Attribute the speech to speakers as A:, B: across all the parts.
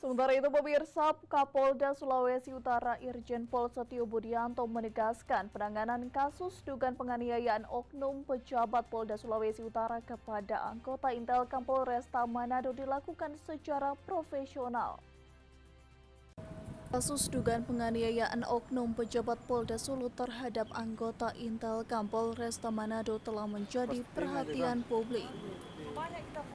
A: Sementara itu, pemirsa, Kapolda Sulawesi Utara Irjen Pol Setio Budianto menegaskan penanganan kasus dugaan penganiayaan oknum pejabat Polda Sulawesi Utara kepada anggota Intelkam Polresta Manado dilakukan secara profesional. Kasus dugaan penganiayaan oknum pejabat Polda Sulut terhadap anggota Intelkam Polresta Manado telah menjadi perhatian publik.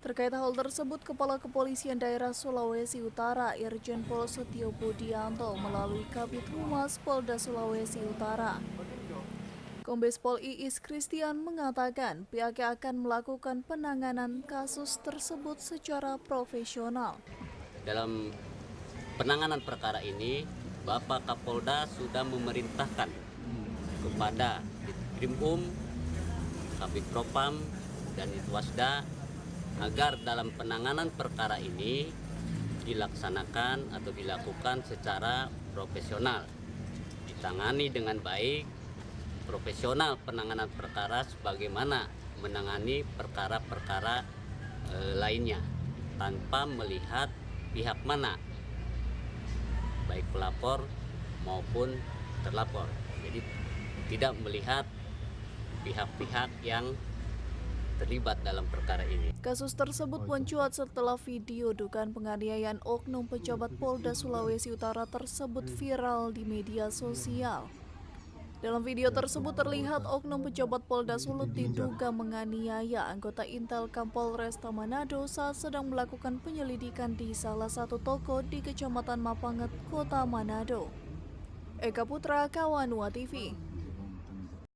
A: Terkait hal tersebut, Kepala Kepolisian Daerah Sulawesi Utara Irjen Pol Setio Budianto melalui Kabid Humas Polda Sulawesi Utara, Kombes Pol Iis Christian mengatakan pihaknya akan melakukan penanganan kasus tersebut secara profesional.
B: Dalam penanganan perkara ini, Bapak Kapolda sudah memerintahkan kepada Ditkrimum, Kabid Propam, dan Itwasda agar dalam penanganan perkara ini dilaksanakan atau dilakukan secara profesional, ditangani dengan baik, profesional penanganan perkara sebagaimana menangani perkara-perkara lainnya tanpa melihat pihak mana, baik pelapor maupun terlapor. Jadi tidak melihat pihak-pihak yang terlibat dalam perkara ini.
A: Kasus tersebut mencuat setelah video dugaan penganiayaan oknum pejabat Polda Sulawesi Utara tersebut viral di media sosial. Dalam video tersebut terlihat oknum pejabat Polda Sulut diduga menganiaya anggota Intelkam Polresta Manado saat sedang melakukan penyelidikan di salah satu toko di Kecamatan Mapanget, Kota Manado. Eka Putra, Kawanua TV.